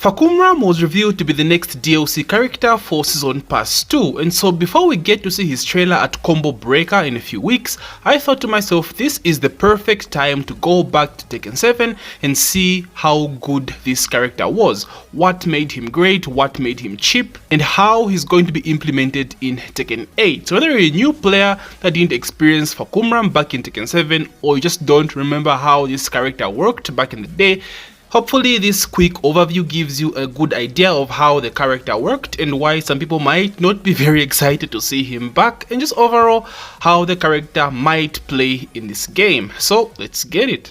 FAHKUMRAM was revealed to be the next DLC character for Season Pass 2, and so before we get to see his trailer at Combo Breaker in a few weeks, I thought to myself this is the perfect time to go back to Tekken 7 and see how good this character was, what made him great, what made him cheap, and how he's going to be implemented in Tekken 8. So whether you're a new player that didn't experience FAHKUMRAM back in Tekken 7, or you just don't remember how this character worked back in the day, hopefully this quick overview gives you a good idea of how the character worked and why some people might not be very excited to see him back, and just overall how the character might play in this game. So let's get it.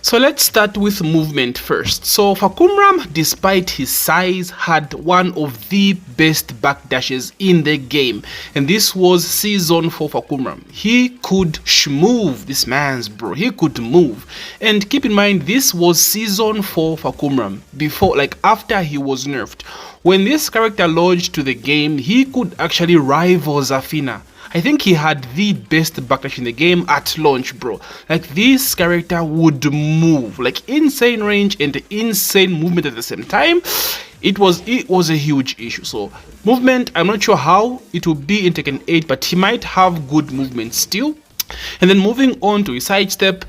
So let's start with movement first. So FAHKUMRAM, despite his size, had one of the best backdashes in the game, and this was Season 4 FAHKUMRAM. He could move, this man's bro, he could move. And keep in mind, this was Season 4 FAHKUMRAM, before, like after he was nerfed. When this character launched to the game, he could actually rival Zafina. I think he had the best backdash in the game at launch, bro. Like, this character would move, like insane range and insane movement at the same time. It was a huge issue. So movement, I'm not sure how it will be in Tekken 8, but he might have good movement still. And then moving on to his sidestep,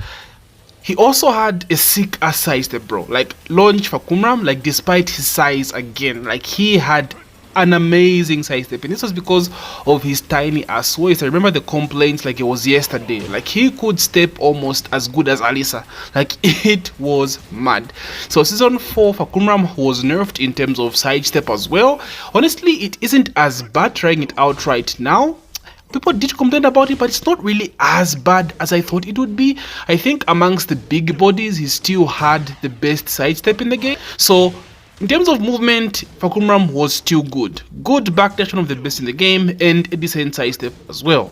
he also had a sick ass sidestep, bro. Like, launch FAHKUMRAM, like despite his size again, like he had an amazing sidestep, and this was because of his tiny ass waist. I remember the complaints like it was yesterday. Like, he could step almost as good as Alisa. Like, it was mad. So Season 4 FAHKUMRAM was nerfed in terms of sidestep as well. Honestly, it isn't as bad trying it out right now. People did complain about it, but it's not really as bad as I thought it would be. I think amongst the big bodies, he still had the best sidestep in the game. So in terms of movement, FAHKUMRAM was still good. Good backdash, one of the best in the game, and a decent sidestep as well.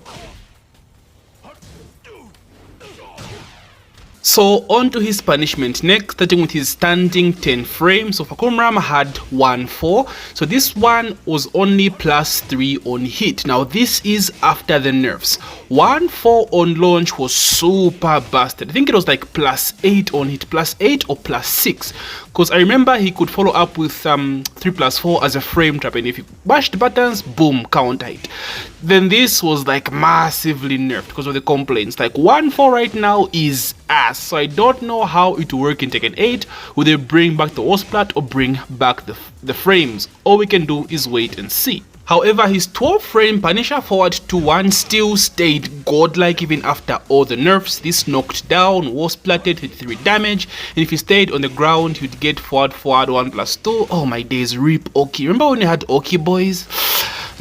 So on to his punishment next, starting with his standing 10 frames. So FAHKUMRAM had 1-4. So this one was only +3 on hit. Now this is after the nerfs. 1-4 on launch was super busted. I think it was like +8 on hit, +8 or +6. Because I remember he could follow up with 3+4 as a frame trap, and if you bashed buttons, boom, counter hit. Then this was like massively nerfed because of the complaints. Like 1-4 right now is ass. So I don't know how it will work in Tekken 8. Will they bring back the Osplat or bring back the frames? All we can do is wait and see. However, his 12 frame Punisher forward to 1 still stayed godlike even after all the nerfs. This knocked down, was platted, hit 3 damage, and if he stayed on the ground, he'd get forward 1+2. Oh my days, rip Oki. Remember when you had Oki, boys?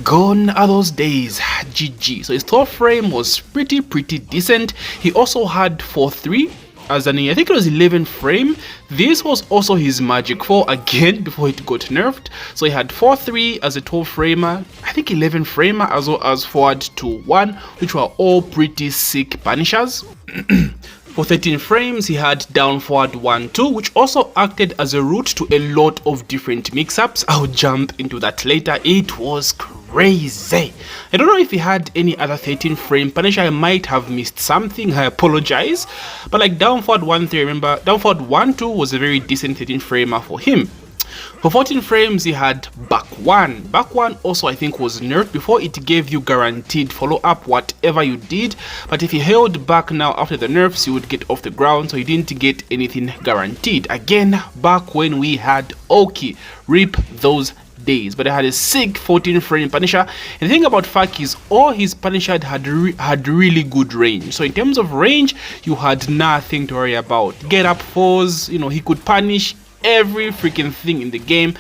Gone are those days. GG. So his 12 frame was pretty decent. He also had 4-3 as an, I think it was 11 frame. This was also his magic 4 again before it got nerfed. So he had 4-3 as a 12 framer, I think 11 framer, as well as forward to 1, which were all pretty sick punishers. For 13 frames, he had down forward 1-2, which also acted as a route to a lot of different mix-ups. I'll jump into that later. It was crazy. I don't know if he had any other 13 frame punisher. I might have missed something. I apologize. But like down forward 1-3, remember, down forward 1-2 was a very decent 13 framer for him. For 14 frames, he had back 1. Back 1 also I think was nerfed. Before, it gave you guaranteed follow up whatever you did, but if you held back now after the nerfs, you would get off the ground, so you didn't get anything guaranteed. Again, back when we had Oki, rip those days. But I had a sick 14 frame Punisher, and the thing about Fahk is all his Punisher had really good range. So in terms of range, you had nothing to worry about. Get up fours, you know, he could punish every freaking thing in the game.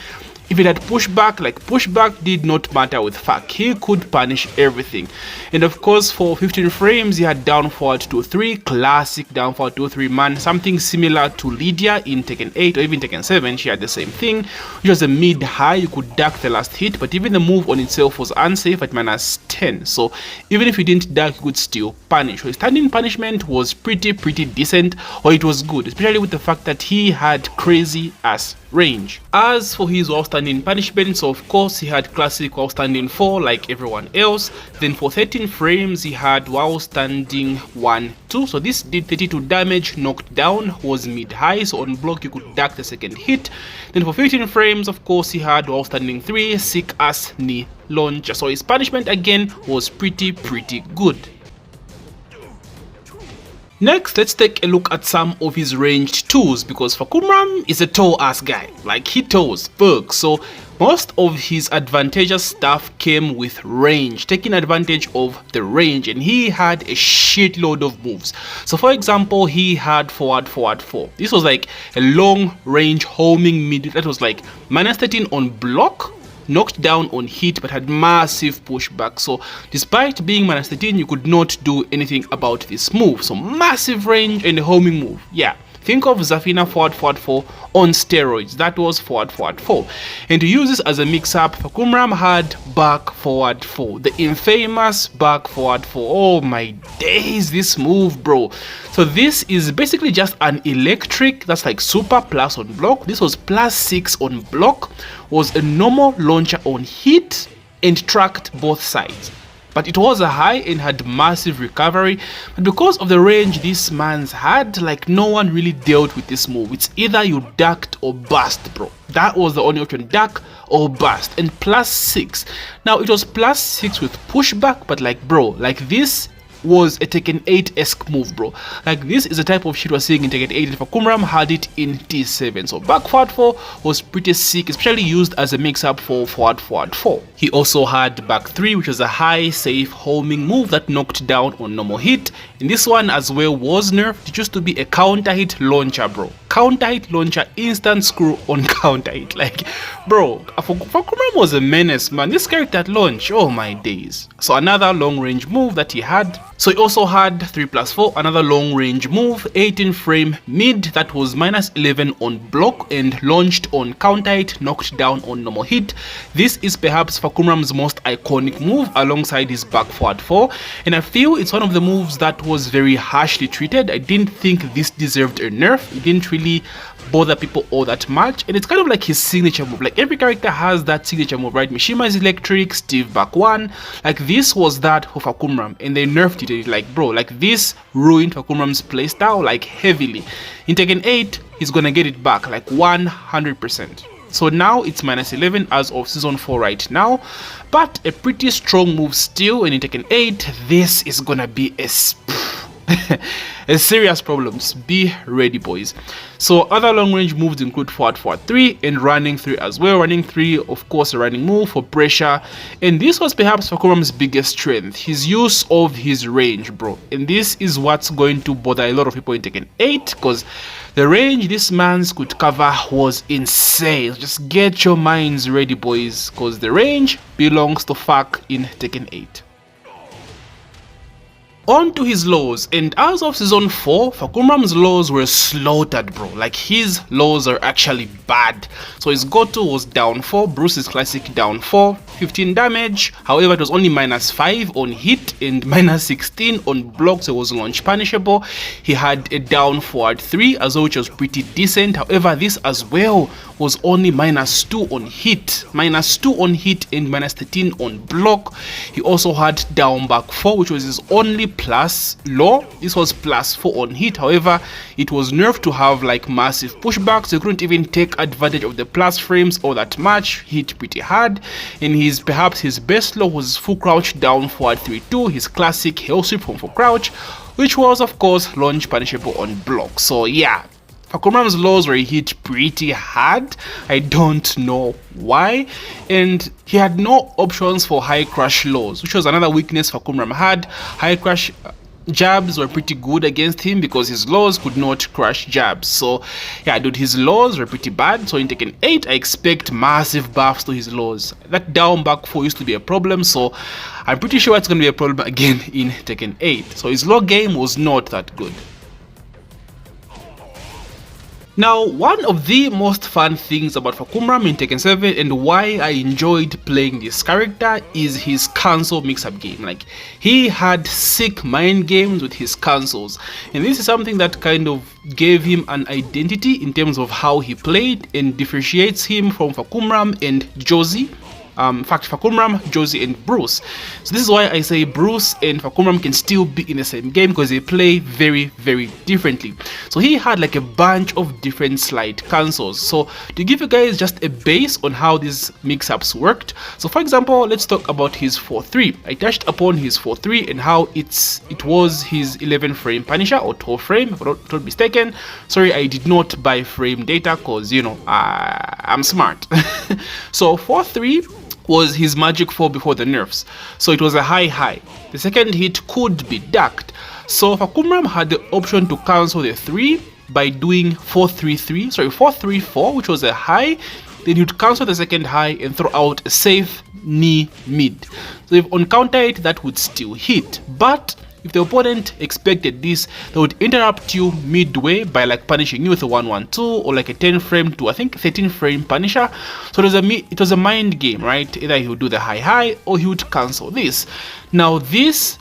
If it had pushback, like pushback did not matter with Fahk. He could punish everything. And of course, for 15 frames, he had down forward 2-3, classic down forward 2-3 man, something similar to Lydia in Tekken 8 or even Tekken 7. She had the same thing, which was a mid-high. You could duck the last hit, but even the move on itself was unsafe at -10. So even if you didn't duck, you could still punish. So his standing punishment was pretty decent, or it was good, especially with the fact that he had crazy ass range. As for his standing punishment, so of course he had classic while standing 4 like everyone else. Then for 13 frames he had while standing 1-2, so this did 32 damage. Knocked down was mid-high, so on block you could duck the second hit. Then for 15 frames of course he had while standing 3 sick ass knee launcher, so his punishment again was pretty good. Next, let's take a look at some of his ranged tools, because FAHKUMRAM is a tall ass guy, like he toes Fahk, so most of his advantageous stuff came with range, taking advantage of the range, and he had a shitload of moves. So for example, he had forward 4. This was like a long range homing mid that was like -13 on block, knocked down on hit, but had massive pushback. So despite being -13, you could not do anything about this move. So massive range and a homing move. Yeah, think of Zafina forward 4 on steroids. That was forward 4. And to use this as a mix-up, FAHKUMRAM had back forward 4, the infamous back forward 4. Oh my days, this move, bro. So this is basically just an electric that's like super plus on block. This was +6 on block, was a normal launcher on hit, and tracked both sides. But it was a high and had massive recovery, but because of the range this man's had, like no one really dealt with this move. It's either you ducked or bust, bro. That was the only option, duck or bust. And +6. Now it was +6 with pushback, but like bro, like this was a Tekken 8-esque move, bro. Like this is the type of shit we're seeing in Tekken 8, and FAHKUMRAM had it in T7. So back forward 4 was pretty sick, especially used as a mix-up for forward 4. He also had back 3, which was a high safe homing move that knocked down on normal hit, and this one as well was nerfed. It used to be a counter hit launcher, bro. Counter hit launcher, instant screw on counter hit. Like bro, FAHKUMRAM was a menace, man. This character at launch, oh my days. So another long range move that he had. So he also had 3+4, another long range move, 18 frame mid that was -11 on block and launched on counter hit, knocked down on normal hit. This is perhaps FAHKUMRAM'S most iconic move alongside his back forward 4, and I feel it's one of the moves that was very harshly treated. I didn't think this deserved a nerf. It didn't really bother people all that much, and it's kind of like his signature move. Like every character has that signature move, right? Mishima's electric, Steve back 1, like this was that for FAHKUMRAM, and they nerfed it. Like bro, like this ruined FAHKUMRAM'S playstyle like heavily. In Tekken 8 he's gonna get it back like 100%. So now it's -11 as of season 4 right now, but a pretty strong move still. And in Tekken 8 this is gonna be a serious problems. Be ready, boys. So other long range moves include forward 3 and running 3 as well. Running 3, of course, a running move for pressure, and this was perhaps FAHKUMRAM'S biggest strength, his use of his range, bro. And this is what's going to bother a lot of people in Tekken 8, because the range this man's could cover was insane. Just get your minds ready, boys, because the range belongs to Fahk in Tekken 8. On to his lows, and as of season 4, FAHKUMRAM'S lows were slaughtered, bro. Like his lows are actually bad. So his go-to was down 4, Bruce's classic down 4, 15 damage. However, it was only -5 on hit and -16 on block, so it was launch punishable. He had a down forward 3 as well, which was pretty decent. However, this as well was only -2 on hit, -2 on hit and -13 on block. He also had down back 4, which was his only plus low. This was +4 on hit. However, it was nerfed to have like massive pushback, so he couldn't even take advantage of the plus frames all that much. Hit pretty hard, and perhaps his best low was full crouch down forward 3-2, his classic hell sweep from full crouch, which was of course launch punishable on block. So yeah, FAHKUMRAM'S lows were hit pretty hard. I don't know why, and he had no options for high crush lows, which was another weakness FAHKUMRAM had. High crush jabs were pretty good against him because his lows could not crush jabs. So yeah, dude, his lows were pretty bad. So in Tekken 8 I expect massive buffs to his lows. That down back 4 used to be a problem, so I'm pretty sure it's going to be a problem again in Tekken 8. So his low game was not that good. Now, one of the most fun things about FAHKUMRAM in Tekken 7 and why I enjoyed playing this character is his cancel mix-up game. Like, he had sick mind games with his cancels, and this is something that kind of gave him an identity in terms of how he played and differentiates him from FAHKUMRAM and Josie. In fact, FAHKUMRAM, Josie, and Bruce. So this is why I say Bruce and FAHKUMRAM can still be in the same game, because they play very, very differently. So he had like a bunch of different slide cancels. So to give you guys just a base on how these mix-ups worked. So for example, let's talk about his 4-3. I touched upon his 4-3 and how it was his 11 frame Punisher, or 12 frame, if I'm not mistaken. Sorry, I did not buy frame data because, you know, I'm smart. So 4-3 was his magic 4 before the nerfs, so it was a high. The second hit could be ducked, so FAHKUMRAM had the option to cancel the 3 by doing 4-3-4, which was a high. Then you'd cancel the second high and throw out a safe knee mid. So if on counter it, that would still hit, but if the opponent expected this, they would interrupt you midway by like punishing you with a 1-1-2 or like a 10 frame to I think 13 frame Punisher. So it was a mind game, right? Either he would do the high or he would cancel this. Now this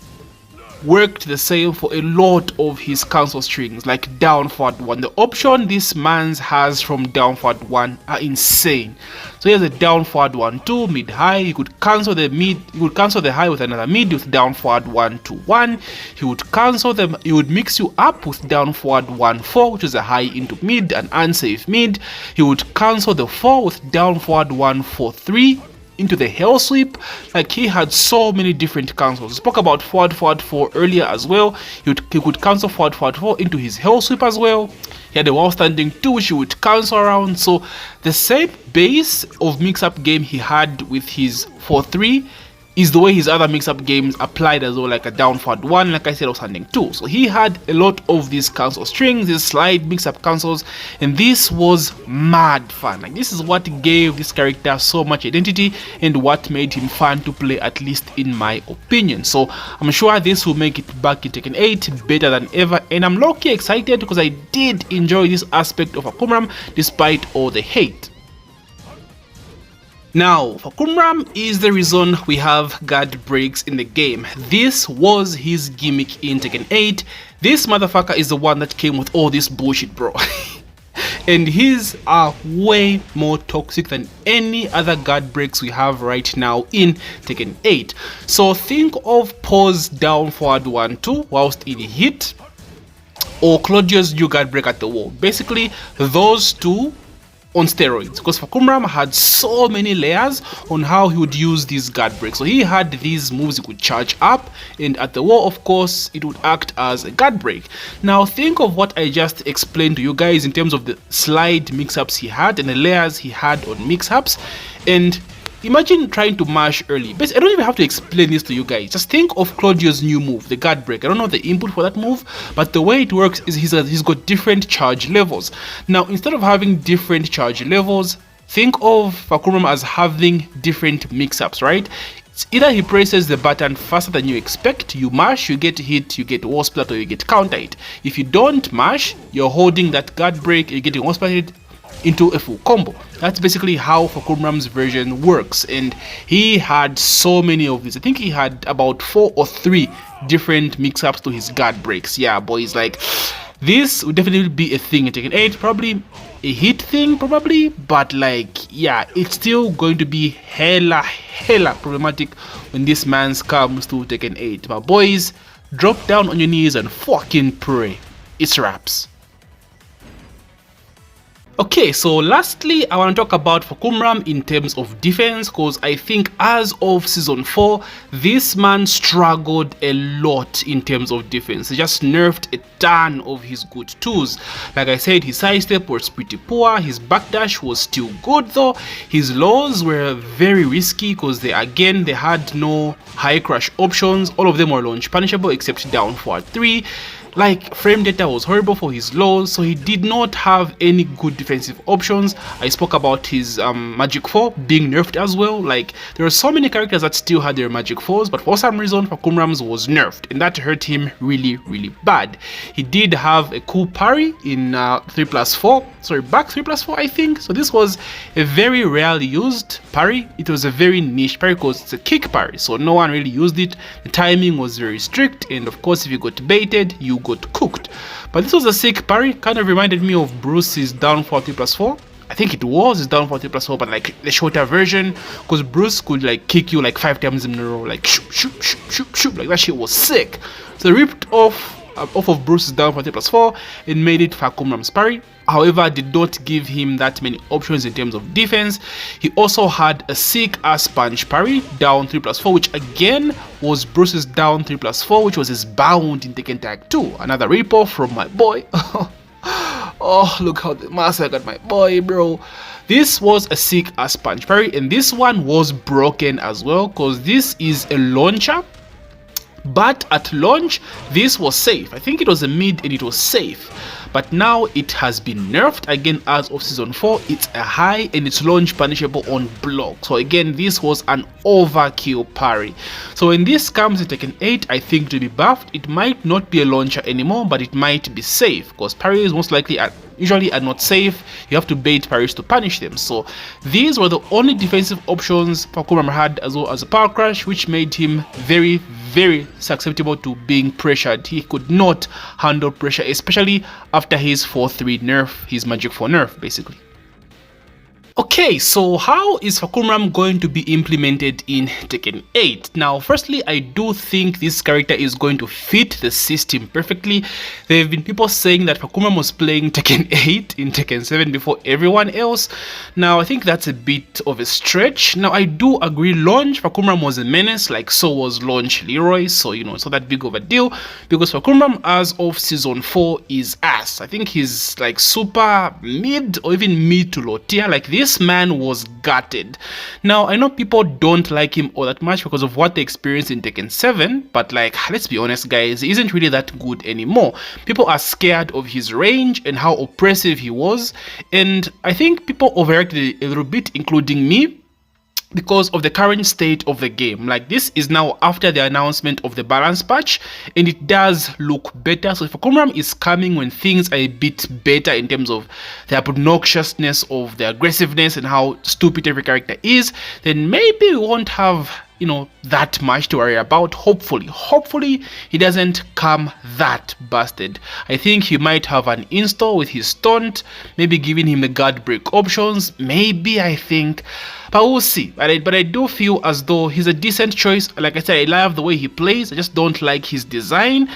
worked the same for a lot of his cancel strings, like down forward 1. The option this man has from down forward 1 are insane. So he has a down forward 1-2 mid high. He could cancel the mid, he would cancel the high with another mid with down forward 1-1. He would cancel them, he would mix you up with down forward 1-4, which is a high into mid, an unsafe mid. He would cancel the 4 with down forward 1-4-3 into the hell sweep. Like, he had so many different cancels. We spoke about forward 4 earlier as well. He could cancel forward 4 into his hell sweep as well. He had a wall standing 2 which he would cancel around. So the same base of mix-up game he had with his 4-3 is the way his other mix-up games applied as well, like a down forward 1, like I said, or standing 2. So he had a lot of these cancel strings, these slide mix-up cancels, and this was mad fun. Like, this is what gave this character so much identity and what made him fun to play, at least in my opinion. So I'm sure this will make it back in Tekken 8 better than ever, and I'm low-key excited because I did enjoy this aspect of FAHKUMRAM despite all the hate. Now, FAHKUMRAM is the reason we have guard breaks in the game. This was his gimmick in Tekken 8. This motherfucker is the one that came with all this bullshit, bro. And his are way more toxic than any other guard breaks we have right now in Tekken 8. So think of pause down forward 1-2 whilst in hit, or Claudio's new guard break at the wall. Basically, those two on steroids, because FAHKUMRAM had so many layers on how he would use these guard breaks. So he had these moves he could charge up, and at the wall, of course, it would act as a guard break. Now think of what I just explained to you guys in terms of the slide mix-ups he had and the layers he had on mix-ups, and imagine trying to mash early. But I don't even have to explain this to you guys. Just think of Claudio's new move, the guard break. I don't know the input for that move, but the way it works is he's got different charge levels. Now, instead of having different charge levels, think of FAHKUMRAM as having different mix-ups, right? It's either he presses the button faster than you expect, you mash, you get hit, you get wall splat, or you get counter hit. If you don't mash, you're holding that guard break, you're getting wall splat into a full combo. That's basically how FAHKUMRAM'S version works, and he had so many of these. I think he had about 4 or 3 different mix-ups to his guard breaks. Yeah, boys, like, this would definitely be a thing in Tekken 8, probably a hit thing, probably, but like, yeah, it's still going to be hella problematic when this man comes to Tekken 8. But boys, drop down on your knees and fucking pray. It's raps. Okay, so lastly, I want to talk about FAHKUMRAM in terms of defense, because I think as of season 4, this man struggled a lot in terms of defense. He just nerfed a ton of his good tools. Like I said, his sidestep was pretty poor, his backdash was still good though, his lows were very risky because they had no high crash options. All of them were launch punishable except down forward 3. Like, frame data was horrible for his lows, so he did not have any good defensive options. I spoke about his magic 4 being nerfed as well. Like, there are so many characters that still had their magic 4s, but for some reason FAHKUMRA'M's was nerfed, and that hurt him really bad. He did have a cool parry in 3+4, sorry, back 3+4 I think. So this was a very rarely used parry. It was a very niche parry because it's a kick parry, so no one really used it. The timing was very strict, and of course if you got baited, you got cooked. But this was a sick parry, kind of reminded me of Bruce's downfall 3+4. I think it was his downfall 3+4, but like the shorter version, because Bruce could like kick you like 5 times in a row, like shoot, like that shit was sick. So they ripped off of Bruce's downfall 3+4 and made it FAHKUMRA'M's parry. However, did not give him that many options in terms of defense. He also had a sick ass punch parry down 3+4, which again was Bruce's down 3+4, which was his bound in Tekken Tag 2. Another ripoff from my boy. Oh, look how the master got my boy, bro. This was a sick ass punch parry, and this one was broken as well because this is a launcher. But at launch, this was safe. I think it was a mid and it was safe. But now it has been nerfed again as of season 4. It's a high and it's launch punishable on block. So again, this was an overkill parry. So when this comes in Tekken 8, I think to be buffed, it might not be a launcher anymore, but it might be safe because parries most likely usually are not safe. You have to bait parries to punish them. So these were the only defensive options FAHKUMRA'M had, as well as a power crash, which made him very susceptible to being pressured. He could not handle pressure, especially after his 4-3 nerf, his magic 4 nerf basically. Okay, so how is FAHKUMRA'M going to be implemented in Tekken 8? Now, firstly, I do think this character is going to fit the system perfectly. There have been people saying that FAHKUMRA'M was playing Tekken 8 in Tekken 7 before everyone else. Now, I think that's a bit of a stretch. Now, I do agree, launch FAHKUMRA'M was a menace, like so was launch Leroy, so you know, it's not that big of a deal, because FAHKUMRA'M as of season 4 is ass. I think he's like super mid or even mid to low tier. Like, this man was gutted. Now, I know people don't like him all that much because of what they experienced in Tekken 7, but like, let's be honest guys, he isn't really that good anymore. People are scared of his range and how oppressive he was, and I think people overreacted a little bit, including me, because of the current state of the game. Like, this is now after the announcement of the balance patch, and it does look better. So if FAHKUMRA'M is coming when things are a bit better in terms of the obnoxiousness of the aggressiveness and how stupid every character is, then maybe we won't have, you know, that much to worry about. Hopefully he doesn't come that busted. I think he might have an install with his taunt, maybe giving him the guard break options, maybe, I think, but we'll see. But I do feel as though he's a decent choice. Like I said, I love the way he plays, I just don't like his design.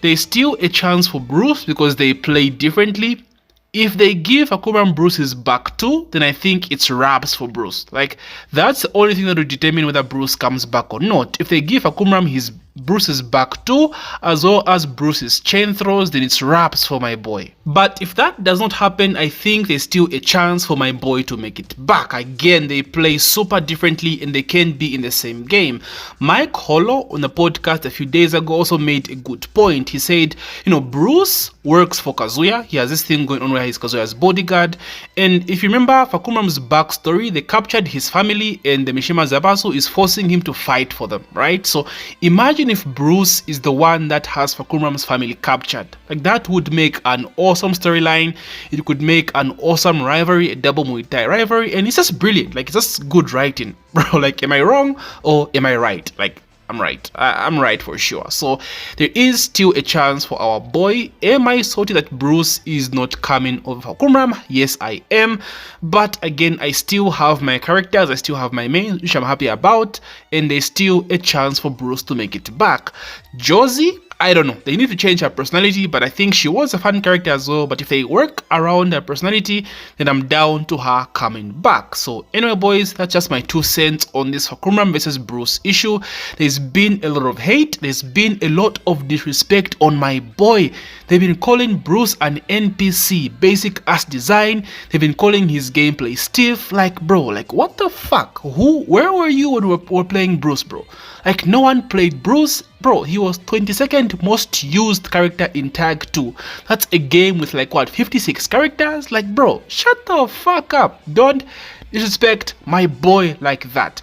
There's still a chance for Bruce because they play differently. If they give FAHKUMRA'M Bruce's back 2, then I think it's wraps for Bruce. Like, that's the only thing that will determine whether Bruce comes back or not. If they give FAHKUMRA'M his Bruce's back 2 as well as Bruce's chain throws, then it's wraps for my boy. But if that does not happen, I think there's still a chance for my boy to make it back. Again, they play super differently and they can't be in the same game. Mike Hollow on the podcast a few days ago also made a good point. He said, you know, Bruce works for Kazuya. He has this thing going on where he's Kazuya's bodyguard, and if you remember FAHKUMRA'M's backstory, they captured his family and the Mishima Zabasu is forcing him to fight for them, right? So imagine if Bruce is the one that has FAHKUMRA'M's family captured. Like, that would make an awesome storyline. It could make an awesome rivalry, a double Muay Thai rivalry, and it's just brilliant. Like, it's just good writing, bro. Like, am I wrong or am I right? Like, I'm right. I'm right for sure. So there is still a chance for our boy. Am I salty that Bruce is not coming over FAHKUMRA'M? Yes, I am. But again, I still have my characters. I still have my mains, which I'm happy about. And there's still a chance for Bruce to make it back. Josie, I don't know. They need to change her personality, but I think she was a fun character as well. But if they work around her personality, then I'm down to her coming back. So anyway, boys, that's just my 2 cents on this FAHKUMRA'M versus Bruce issue. There's been a lot of hate. There's been a lot of disrespect on my boy. They've been calling Bruce an NPC, basic ass design. They've been calling his gameplay stiff. Like, bro, like, what the fuck? Where were you when we were playing Bruce, bro? Like, no one played Bruce Bro, he was 22nd most used character in Tag 2. That's a game with like what, 56 characters? Like, bro, shut the fuck up. Don't disrespect my boy like that.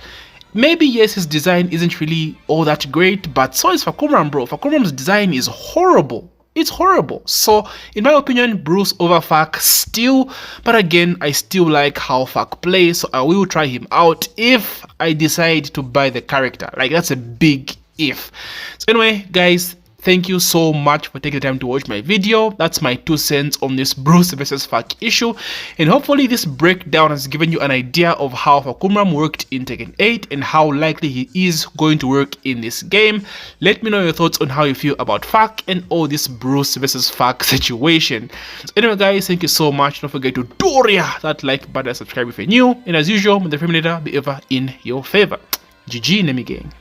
Maybe yes, his design isn't really all that great, but so is FAHKUMRAM, bro. FAHKUMRAM'S design is horrible. It's horrible. So, in my opinion, Bruce over Fahk still, but again, I still like how Fahk plays, so I will try him out if I decide to buy the character. Like, that's a big if. So anyway, guys, thank you so much for taking the time to watch my video. That's my 2 cents on this Bruce versus Fahk issue, and hopefully this breakdown has given you an idea of how FAHKUMRAM worked in Tekken 8 and how likely he is going to work in this game. Let me know your thoughts on how you feel about Fahk and all this Bruce versus Fahk situation. So anyway, guys, thank you so much. Don't forget to that like button and subscribe if you're new, and as usual, may the Terminator be ever in your favor. GG, Nemi gang.